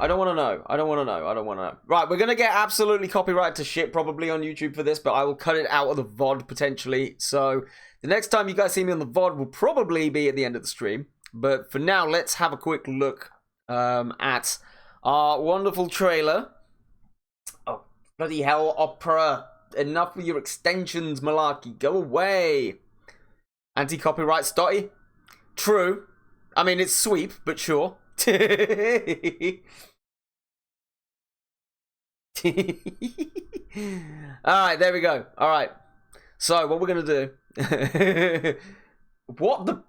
I don't want to know. I don't want to know. I don't want to know. Right, we're going to get absolutely copyrighted to shit probably on YouTube for this, but I will cut it out of the VOD potentially. So the next time you guys see me on the VOD will probably be at the end of the stream. But for now, let's have a quick look at our wonderful trailer. Oh, bloody hell, Opera. Enough with your extensions, malarkey. Go away. Anti-copyright stotty. True. I mean, it's sweep, but sure. Alright, there we go. Alright. So, what we're going to do... What the...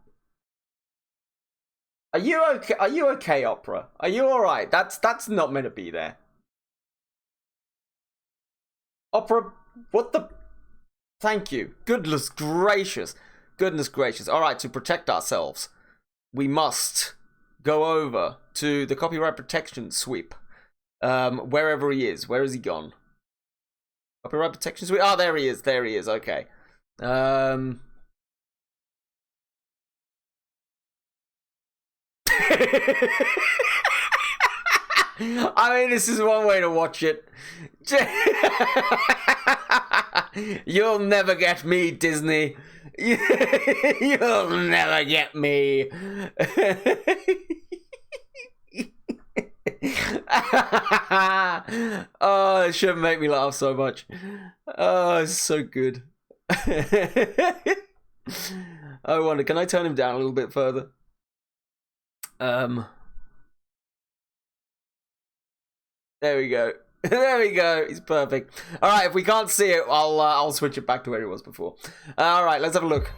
Are you okay? Are you okay, Opera? Are you alright? That's not meant to be there. Opera, what the... Thank you. Goodness gracious. Goodness gracious. Alright, to protect ourselves, we must go over to the copyright protection sweep. Wherever he is. Where has he gone? Copyright protection sweep? Oh, there he is. There he is. Okay. I mean, this is one way to watch it. You'll never get me, Disney. You'll never get me. Oh, it shouldn't make me laugh so much. Oh, it's so good. I wonder, can I turn him down a little bit further? There we go. There we go. He's perfect. All right, if we can't see it, I'll switch it back to where it was before. All right, let's have a look.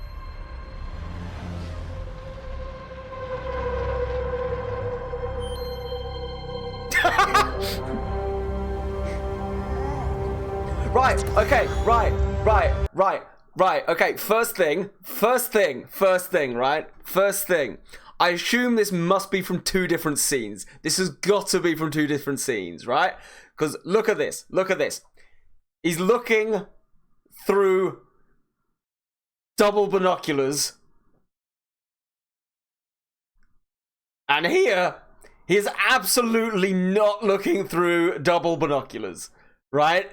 Right, okay, right, okay, first thing, right? First thing. I assume this must be from two different scenes. This has got to be from two different scenes, right? Because look at this, He's looking through double binoculars. And here, he is absolutely not looking through double binoculars, right?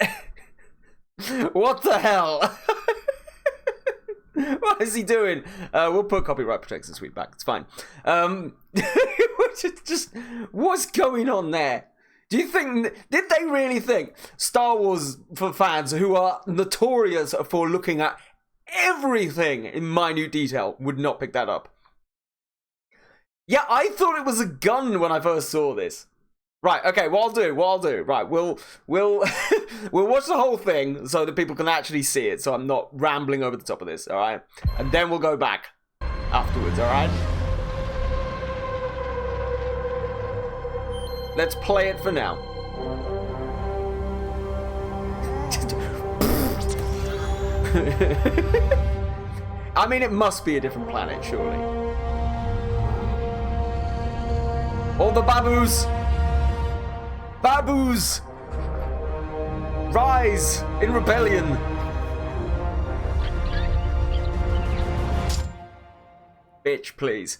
What the hell? What is he doing? We'll put copyright protection sweep back. It's fine. Just what's going on there? Do you think, did they really think Star Wars for fans who are notorious for looking at everything in minute detail would not pick that up? Yeah, I thought it was a gun when I first saw this. Right, okay, what I'll do, right, we'll we'll watch the whole thing so that people can actually see it, so I'm not rambling over the top of this, alright? And then we'll go back afterwards, alright? Let's play it for now. I mean, it must be a different planet, surely. All the baboos! Baboos! Rise in rebellion! Bitch, please.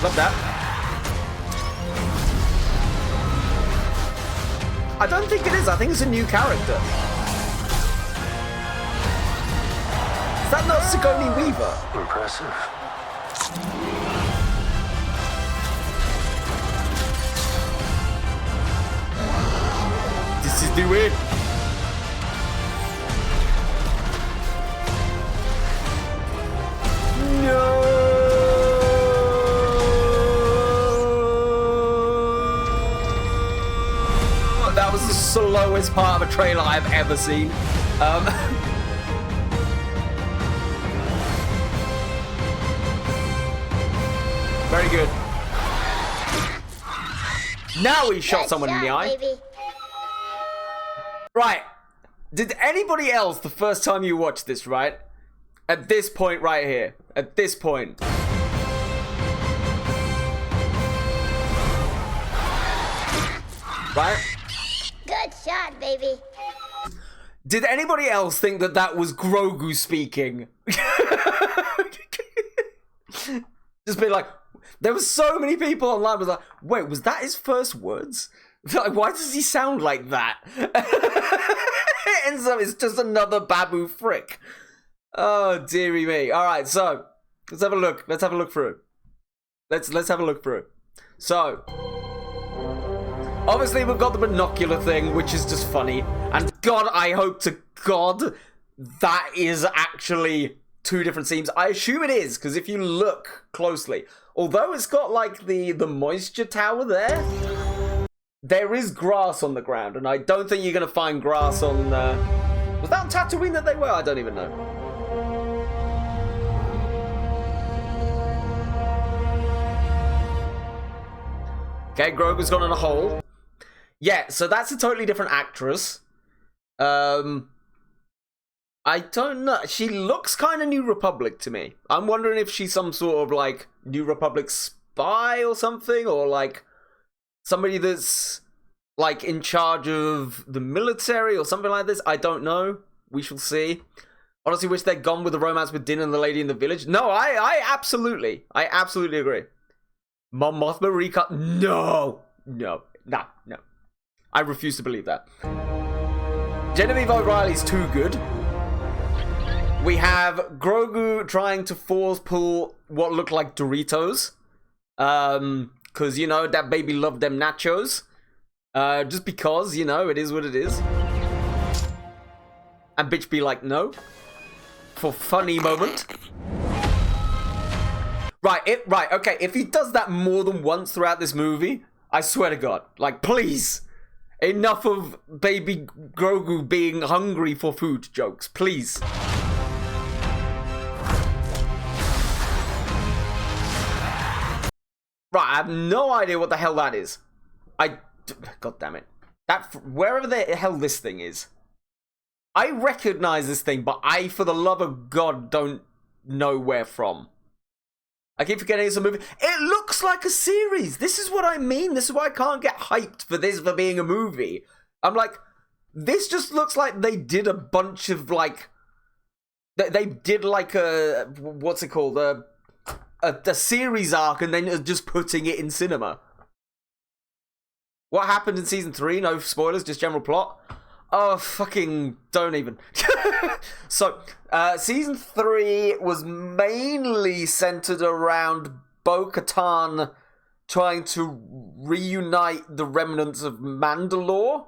Love that. I don't think it is. I think it's a new character. Is that not Sigourney Weaver? Impressive. This is the way. No. That was the slowest part of a trailer I've ever seen. Very good. Now he shot someone in the eye. Baby. Right. Did anybody else, the first time you watched this, right? At this point right here. At this point. Right? Good shot, baby. Did anybody else think that that was Grogu speaking? Just be like, there were so many people online was like, wait, was that his first words? Like, why does he sound like that? And so it's just another Babu frick. Oh, dearie me. All right, so let's have a look. Let's have a look through. Let's have a look through. So, obviously we've got the binocular thing, which is just funny. And God, I hope to God that is actually two different scenes. I assume it is, because if you look closely, although it's got like the moisture tower there is grass on the ground, and I don't think you're going to find grass on... was that on Tatooine that they were? I don't even know. Okay, Grogu's gone in a hole. Yeah, so that's a totally different actress. I don't know. She looks kind of New Republic to me. I'm wondering if she's some sort of, like, New Republic spy or something, or, like, somebody that's, like, in charge of the military or something like this. I don't know. We shall see. Honestly, wish they'd gone with the romance with Din and the lady in the village. No, I absolutely agree. Mon Mothma recut? No. I refuse to believe that. Genevieve O'Reilly's too good. We have Grogu trying to force pull what look like Doritos. Because, you know, that baby loved them nachos. Just because, you know, it is what it is. And bitch be like, no. For funny moment. Right, okay, if he does that more than once throughout this movie, I swear to God, like, please, enough of baby Grogu being hungry for food jokes, please. Right, I have no idea what the hell that is. God damn it. Wherever the hell this thing is. I recognize this thing, but I, for the love of God, don't know where from. I keep forgetting it's a movie. It looks like a series. This is what I mean. This is why I can't get hyped for this for being a movie. I'm like, this just looks like they did a bunch of, like... They did, like, a... What's it called? A series arc and then just putting it in cinema. What happened in season 3? No spoilers, just general plot. Oh, fucking don't even. So, season 3 was mainly centered around Bo-Katan trying to reunite the remnants of Mandalore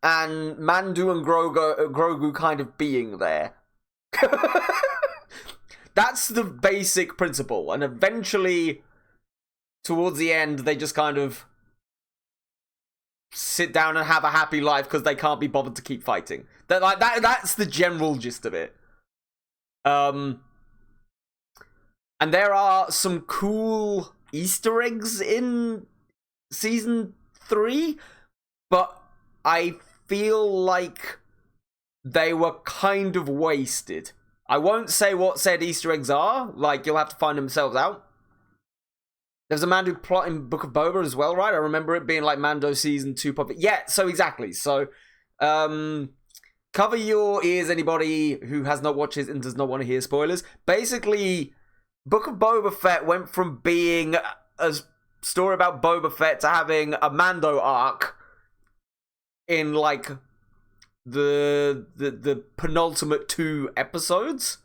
and Mandu and Grogu kind of being there. That's the basic principle, and eventually, towards the end, they just kind of sit down and have a happy life because they can't be bothered to keep fighting. That's the general gist of it. And there are some cool Easter eggs in season 3, but I feel like they were kind of wasted. I won't say what said Easter eggs are, like, you'll have to find themselves out. There's a Mando plot in Book of Boba as well, right? I remember it being like Mando season 2 pop. Yeah, so exactly. So, cover your ears, anybody who has not watched it and does not want to hear spoilers. Basically, Book of Boba Fett went from being a story about Boba Fett to having a Mando arc in, like, the penultimate 2 episodes.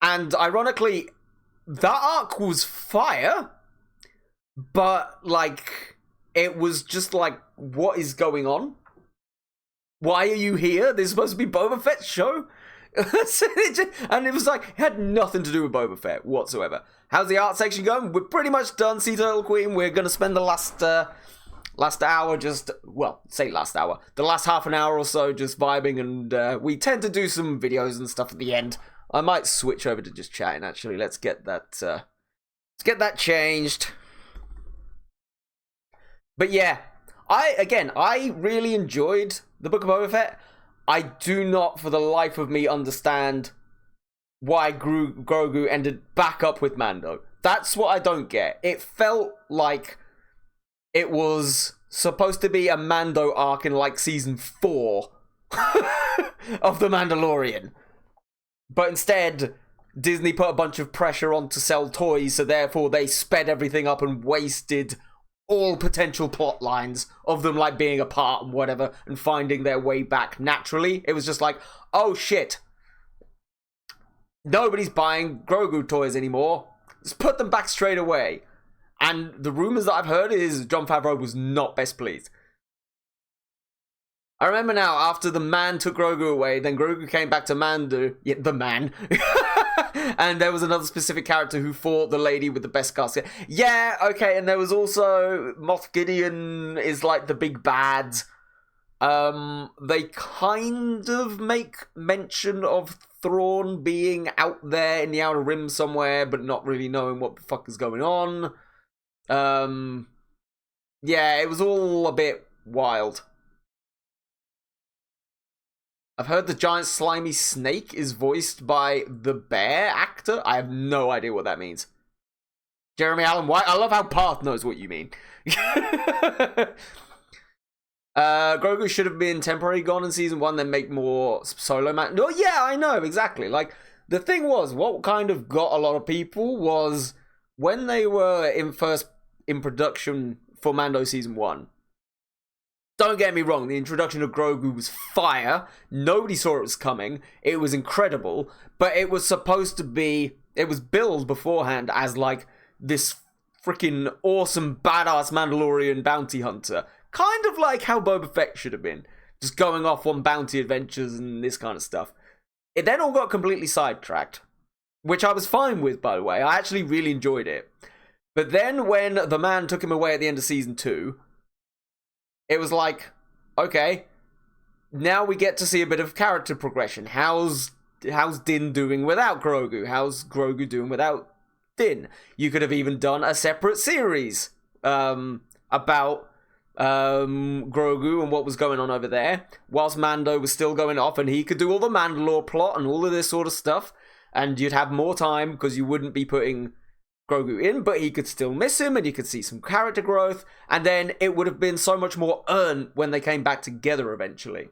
And ironically, that arc was fire, but, like, it was just like, what is going on? Why are you here? This is supposed to be Boba Fett's show? And it was like, it had nothing to do with Boba Fett whatsoever. How's the art section going? We're pretty much done, Sea Turtle Queen. We're going to spend the last hour just, well, say last hour, the last half an hour or so just vibing, and we tend to do some videos and stuff at the end. I might switch over to just chatting, actually. Let's get that changed. But yeah, I really enjoyed the Book of Boba Fett. I do not, for the life of me, understand why Grogu ended back up with Mando. That's what I don't get. It felt like it was supposed to be a Mando arc in, like, season 4, of The Mandalorian. But instead, Disney put a bunch of pressure on to sell toys, so therefore they sped everything up and wasted all potential plot lines of them like being apart and whatever and finding their way back naturally. It was just like, oh shit, nobody's buying Grogu toys anymore. Let's put them back straight away. And the rumors that I've heard is Jon Favreau was not best pleased. I remember now, after the man took Grogu away, then Grogu came back to Mando, yeah, the man, and there was another specific character wwho fought the lady with the best casket. Yeah, okay, and there was also Moff Gideon is like the big bad. They kind of make mention of Thrawn being out there in the Outer Rim somewhere, but not really knowing what the fuck is going on. Yeah, it was all a bit wild. I've heard the giant slimy snake is voiced by the bear actor. I have no idea what that means. Jeremy Allen White. I love how Parth knows what you mean. Grogu should have been temporarily gone in season 1, then make more solo man. No, yeah, I know, exactly. Like, the thing was, what kind of got a lot of people was when they were in production for Mando season 1. Don't get me wrong, the introduction of Grogu was fire. Nobody saw it was coming. It was incredible. But it was supposed to be... It was billed beforehand as, like, this freaking awesome, badass Mandalorian bounty hunter. Kind of like how Boba Fett should have been. Just going off on bounty adventures and this kind of stuff. It then all got completely sidetracked. Which I was fine with, by the way. I actually really enjoyed it. But then when the man took him away at the end of season 2... It was like, okay, now we get to see a bit of character progression. How's Din doing without Grogu? How's Grogu doing without Din? You could have even done a separate series about Grogu and what was going on over there, whilst Mando was still going off, and he could do all the Mandalore plot and all of this sort of stuff, and you'd have more time because you wouldn't be putting Grogu in, but he could still miss him and you could see some character growth, and then it would have been so much more earned when they came back together eventually.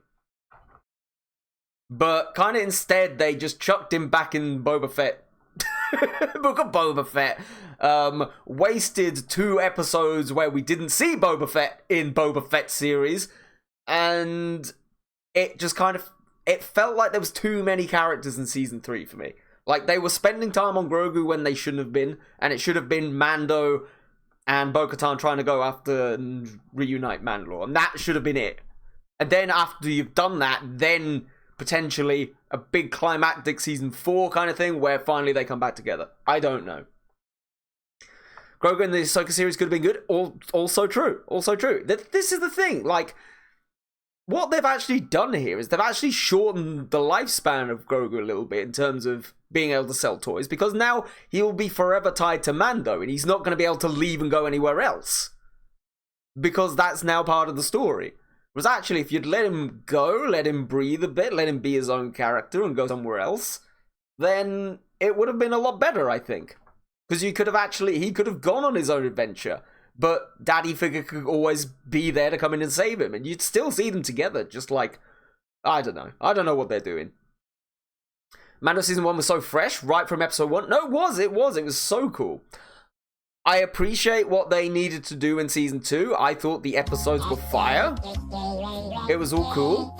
But kind of instead they just chucked him back in Boba Fett. Book of Boba Fett. Wasted 2 episodes where we didn't see Boba Fett in Boba Fett series, and it just kind of, it felt like there was too many characters in season 3 for me. Like, they were spending time on Grogu when they shouldn't have been, and it should have been Mando and Bo-Katan trying to go after and reunite Mandalore, and that should have been it. And then after you've done that, then potentially a big climactic season 4 kind of thing where finally they come back together. I don't know. Grogu in the Ahsoka series could have been good. Also true. Also true. This is the thing. Like, what they've actually done here is they've actually shortened the lifespan of Grogu a little bit in terms of being able to sell toys, because now he'll be forever tied to Mando and he's not going to be able to leave and go anywhere else, because that's now part of the story. Whereas actually, if you'd let him go, let him breathe a bit, let him be his own character and go somewhere else, then it would have been a lot better, I think. Because he could have gone on his own adventure, but Daddy Figure could always be there to come in and save him, and you'd still see them together, just like, I don't know what they're doing. Mando season 1 was so fresh, right from episode 1. No, it was so cool. I appreciate what they needed to do in season 2. I thought the episodes were fire. It was all cool.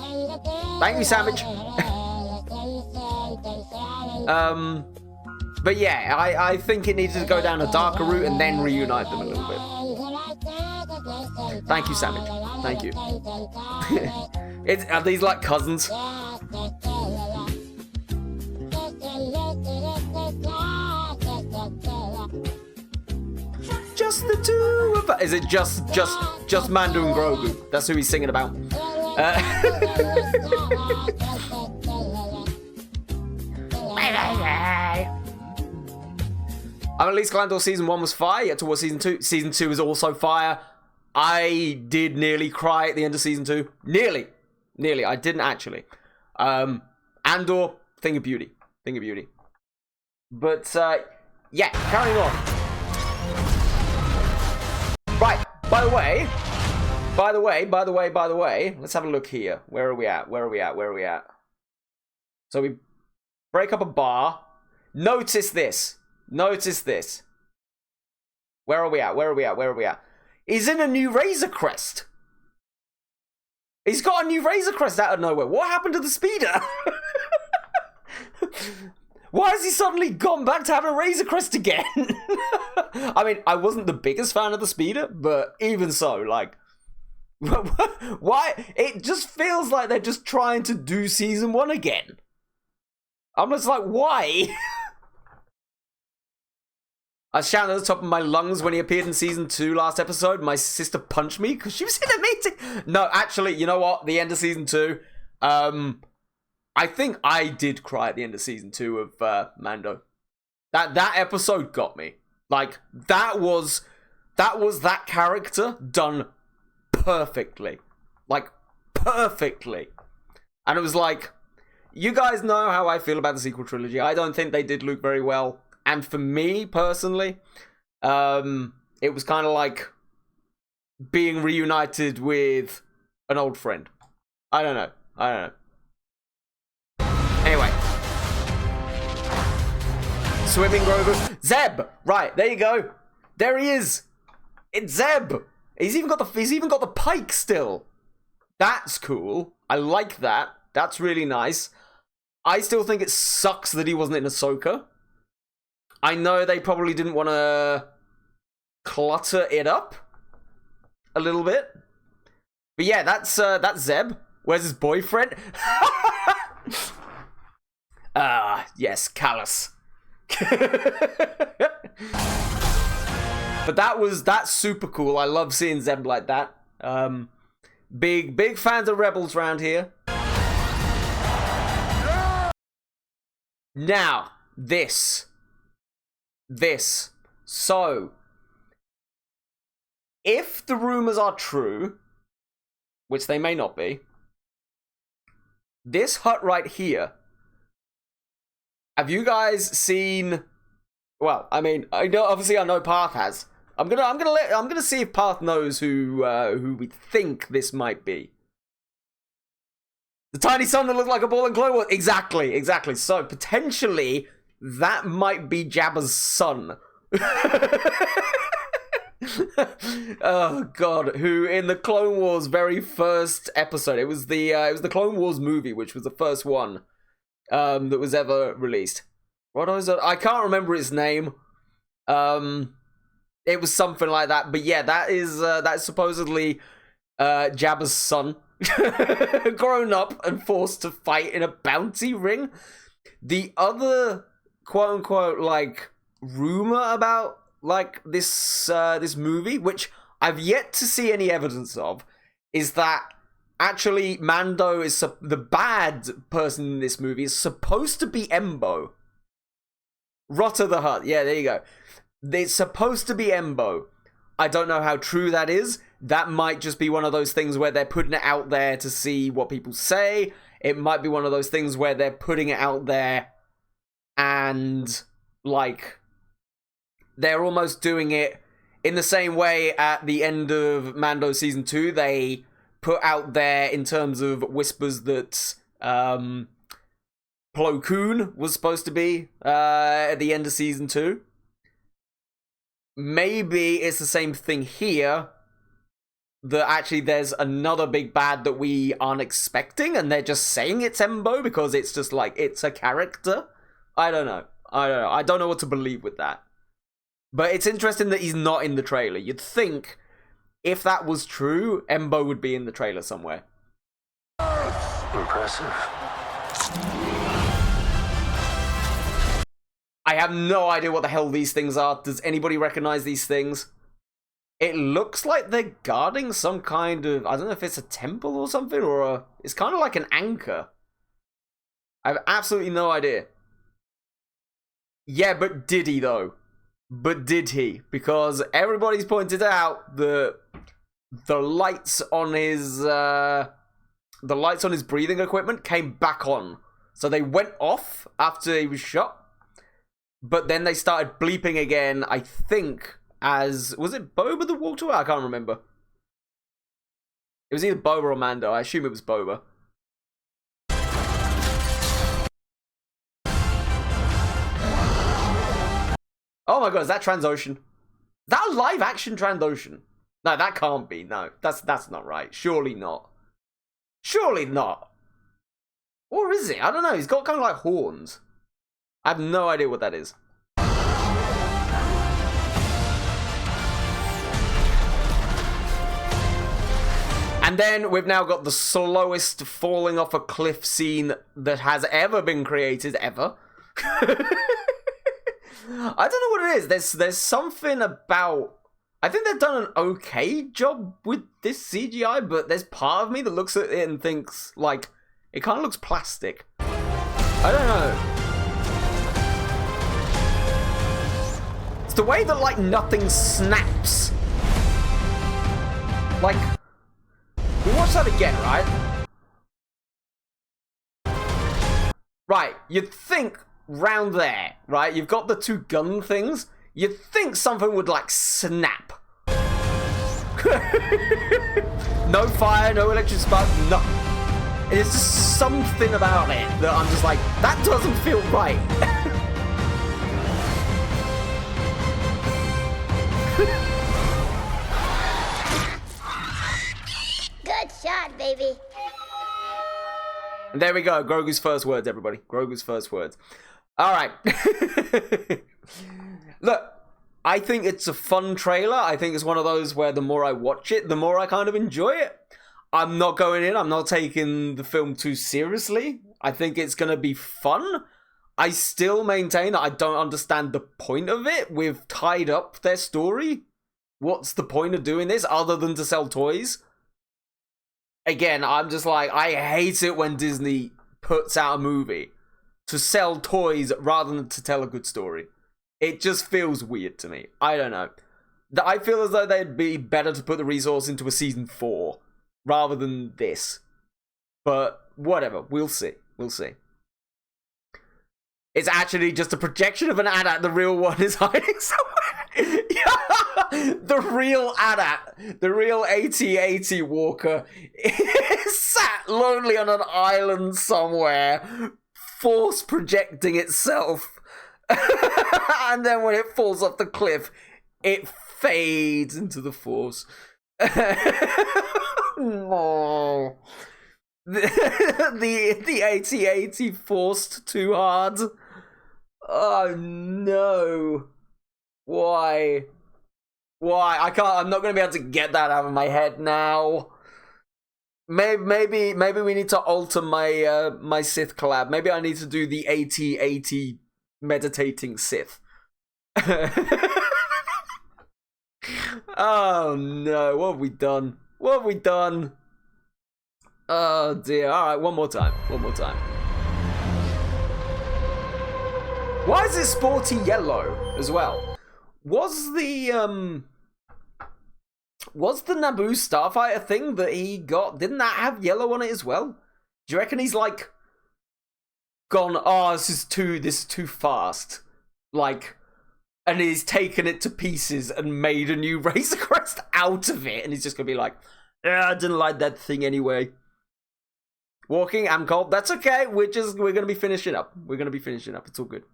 Thank you, Savage. But yeah, I think it needed to go down a darker route and then reunite them a little bit. Thank you, Savage. Thank you. Are these like cousins? Just the two of us. Is it just Mando and Grogu? That's who he's singing about. I'm at least glad that season 1 was fire, yet towards season 2. Season 2 is also fire. I did nearly cry at the end of season 2. Nearly. I didn't actually. Andor, thing of beauty. But, yeah, carrying on. Right, by the way, By the way, let's have a look here. Where are we at? So we break up a bar. Notice this. Where are we at? He's in a new Razor Crest. He's got a new Razor Crest out of nowhere. What happened to the speeder? Why has he suddenly gone back to having a Razor Crest again? I mean, I wasn't the biggest fan of the speeder, but even so, like... Why? It just feels like they're just trying to do season 1 again. I'm just like, why? I was shouting at the top of my lungs when he appeared in season 2 last episode. My sister punched me because she was in a meeting. No, actually, you know what? The end of season 2, I think I did cry at the end of season 2 of Mando. That episode got me. Like, that was that character done perfectly. Like, perfectly. And it was like, you guys know how I feel about the sequel trilogy. I don't think they did Luke very well. And for me, personally, it was kind of like being reunited with an old friend. I don't know. Anyway. Swimming Grogu. Zeb! Right, there you go. There he is. It's Zeb. He's even got the pike still. That's cool. I like that. That's really nice. I still think it sucks that he wasn't in Ahsoka. I know they probably didn't want to clutter it up a little bit. But yeah, that's Zeb. Where's his boyfriend? Yes, Callus. But that's super cool. I love seeing Zeb like that. Big fans of Rebels around here. Now, this. So, if the rumors are true, which they may not be, this hut right here, have you guys seen? Well, I mean, I know Parth has. I'm gonna see if Parth knows who we think this might be. The tiny son that looked like a ball in Clone Wars. Exactly. So potentially that might be Jabba's son. Oh god, who in the Clone Wars very first episode, it was the Clone Wars movie, which was the first one that was ever released. What was it? I can't remember its name. It was something like that, but yeah, that's supposedly Jabba's son, grown up and forced to fight in a bounty ring. The other quote unquote like rumor about like this movie, which I've yet to see any evidence of, is that actually Mando is the bad person in this movie is supposed to be Embo. Rotter the Hutt. Yeah, there you go. It's supposed to be Embo. I don't know how true that is. That might just be one of those things where they're putting it out there to see what people say. It might be one of those things where they're putting it out there and, like, they're almost doing it in the same way at the end of Mando Season 2. They put out there in terms of whispers that Plo Koon was supposed to be at the end of Season 2. Maybe it's the same thing here, that actually there's another big bad that we aren't expecting, and they're just saying it's Embo because it's just like, it's a character. I don't know. I don't know what to believe with that. But it's interesting that he's not in the trailer. You'd think if that was true, Embo would be in the trailer somewhere. Impressive. I have no idea what the hell these things are. Does anybody recognize these things? It looks like they're guarding some kind of... I don't know if it's a temple or something, or it's kind of like an anchor. I have absolutely no idea. Yeah, but did he, though? But did he? Because everybody's pointed out that the lights on his breathing equipment came back on. So they went off after he was shot. But then they started bleeping again, I think, as... Was it Boba that walked away? I can't remember. It was either Boba or Mando. I assume it was Boba. Oh my god, is that Transocean? Is that a live action Transocean? No, that can't be. No, that's not right. Surely not. Surely not. Or is it? I don't know. He's got kind of like horns. I have no idea what that is. And then we've now got the slowest falling off a cliff scene that has ever been created, ever. I don't know what it is. There's something about... I think they've done an okay job with this CGI, but there's part of me that looks at it and thinks, like, it kind of looks plastic. I don't know. It's the way that, like, nothing snaps. Like, we watch that again, right? Right, you'd think round there, right? You've got the two gun things. You'd think something would, like, snap. No fire, no electric spark, no. It's just something about it that I'm just like, that doesn't feel right. Good shot, baby. And there we go. Grogu's first words, everybody. Grogu's first words. All right. Look, I think it's a fun trailer. I think it's one of those where the more I watch it, the more I kind of enjoy it. I'm not going in. I'm not taking the film too seriously. I think it's going to be fun. I still maintain that I don't understand the point of it. We've tied up their story. What's the point of doing this other than to sell toys? Again, I'm just like, I hate it when Disney puts out a movie to sell toys rather than to tell a good story. It just feels weird to me. I don't know. I feel as though they'd be better to put the resource into a season 4 rather than this. But whatever, we'll see. We'll see. It's actually just a projection of an AT-AT. The real one is hiding somewhere. Yeah, the real AT-AT, the real AT-AT walker, is sat lonely on an island somewhere, force projecting itself. And then when it falls off the cliff, it fades into the force. No. The AT-AT forced too hard. Oh no. Why? I'm not gonna be able to get that out of my head now. Maybe we need to alter my my Sith collab. Maybe I need to do the AT-AT meditating Sith. Oh no, what have we done? What have we done? Oh dear. Alright, one more time. Why is it sporty yellow as well? Was the Naboo Starfighter thing that he got, didn't that have yellow on it as well? Do you reckon he's like gone, oh, this is too fast, like, and he's taken it to pieces and made a new Razor Crest out of it, and he's just gonna be like, yeah, I didn't like that thing anyway. Walking, I'm cold. That's okay. We're gonna be finishing up. It's all good.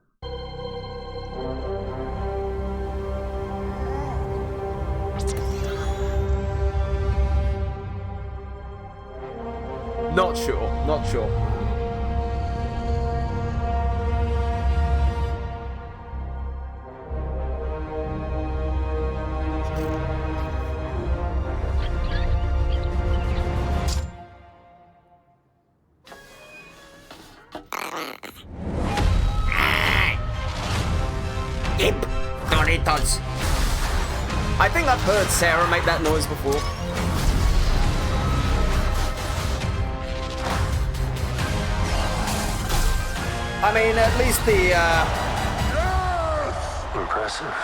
Not sure. Imp Doritos. I think I've heard Sarah make that noise before. I mean, at least the, Impressive.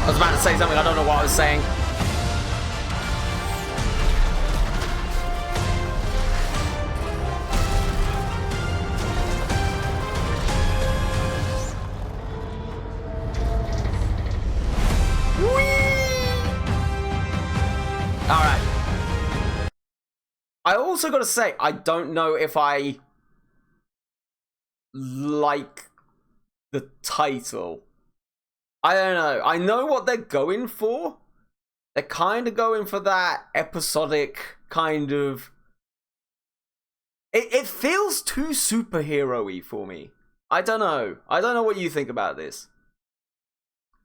I was about to say something, I don't know what I was saying. I also got to say, I don't know if I like the title. I don't know. I know what they're going for. They're kind of going for that episodic kind of... It feels too superhero-y for me. I don't know. I don't know what you think about this.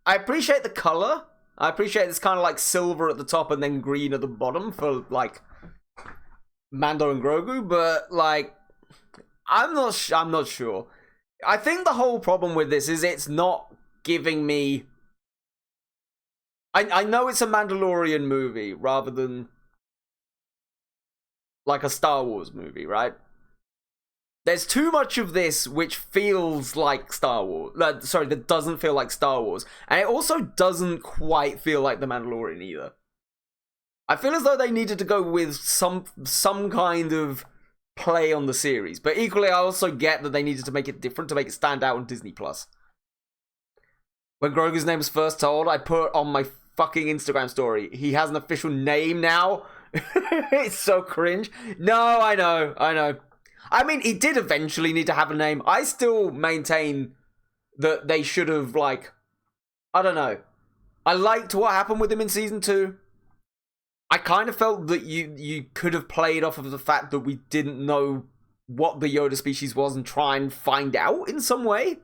I appreciate the color. I appreciate this kind of like silver at the top and then green at the bottom for like Mando and Grogu, but like I'm not sure. I think the whole problem with this is it's not giving me... I know it's a Mandalorian movie rather than like a Star Wars movie, right? There's too much of this which feels like Star Wars. That doesn't feel like Star Wars. And it also doesn't quite feel like The Mandalorian either. I feel as though they needed to go with some kind of play on the series. But equally, I also get that they needed to make it different to make it stand out on Disney+. When Grogu's name was first told, I put on my fucking Instagram story, he has an official name now. It's so cringe. No, I know. I mean, he did eventually need to have a name. I still maintain that they should have, like... I don't know. I liked what happened with him in Season 2. I kind of felt that you could have played off of the fact that we didn't know what the Yoda species was and try and find out in some way.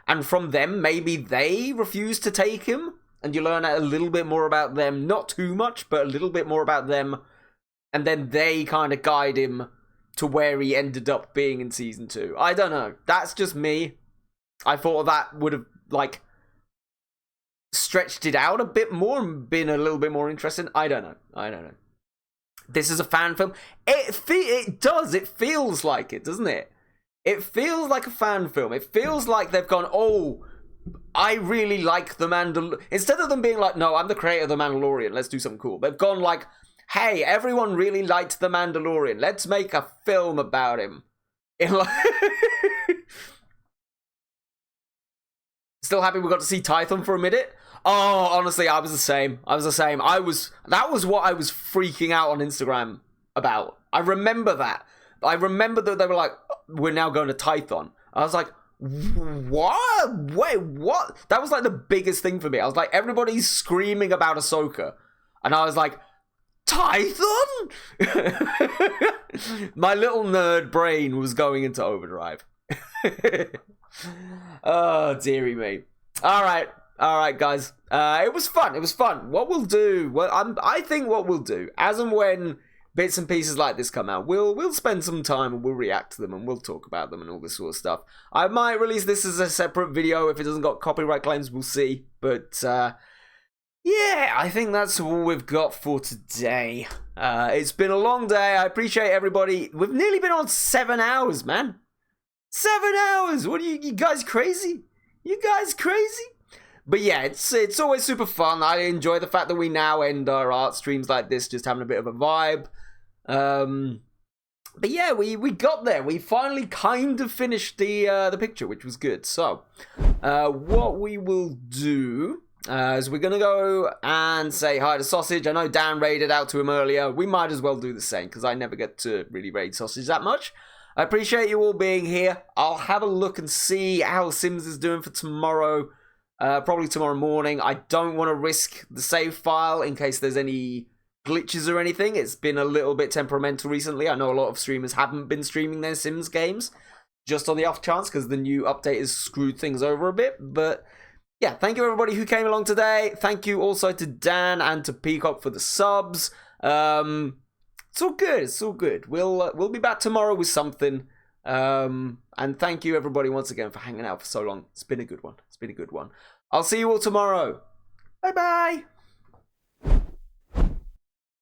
And from them, maybe they refused to take him. And you learn a little bit more about them. Not too much, but a little bit more about them. And then they kind of guide him to where he ended up being in Season 2. I don't know. That's just me. I thought that would have, like, stretched it out a bit more and been a little bit more interesting. I don't know. This is a fan film. It does. It feels like it, doesn't it? It feels like a fan film. It feels like they've gone, oh, I really like the Mandalorian. Instead of them being like, no, I'm the creator of the Mandalorian, let's do something cool. They've gone like, hey, everyone really liked the Mandalorian. Let's make a film about him. Still happy we got to see Tython for a minute. Oh, honestly, I was the same. That was what I was freaking out on Instagram about. I remember that. I remember that they were like, we're now going to Tython. I was like, what? Wait, what? That was like the biggest thing for me. I was like, everybody's screaming about Ahsoka. And I was like, Tython? My little nerd brain was going into overdrive. Oh, dearie me. All right, guys. It was fun. What we'll do, I think what we'll do, as and when bits and pieces like this come out, we'll spend some time and we'll react to them and we'll talk about them and all this sort of stuff. I might release this as a separate video if it doesn't got copyright claims. We'll see. But yeah, I think that's all we've got for today. It's been a long day. I appreciate everybody. We've nearly been on 7 hours, man. 7 hours. What are you guys crazy? You guys crazy? But yeah, it's always super fun. I enjoy the fact that we now end our art streams like this, just having a bit of a vibe. But yeah, we got there. We finally kind of finished the picture, which was good. So, what we will do is we're gonna go and say hi to Sausage. I know Dan raided out to him earlier. We might as well do the same because I never get to really raid Sausage that much. I appreciate you all being here. I'll have a look and see how Sims is doing for tomorrow. Probably tomorrow morning. I don't want to risk the save file in case there's any glitches or anything. It's been a little bit temperamental recently. I know a lot of streamers haven't been streaming their Sims games, just on the off chance, because the new update has screwed things over a bit. But yeah, thank you everybody who came along today. Thank you also to Dan and to Peacock for the subs. It's all good. It's all good. We'll be back tomorrow with something. And thank you everybody once again for hanging out for so long. It's been a good one. I'll see you all tomorrow. Bye bye.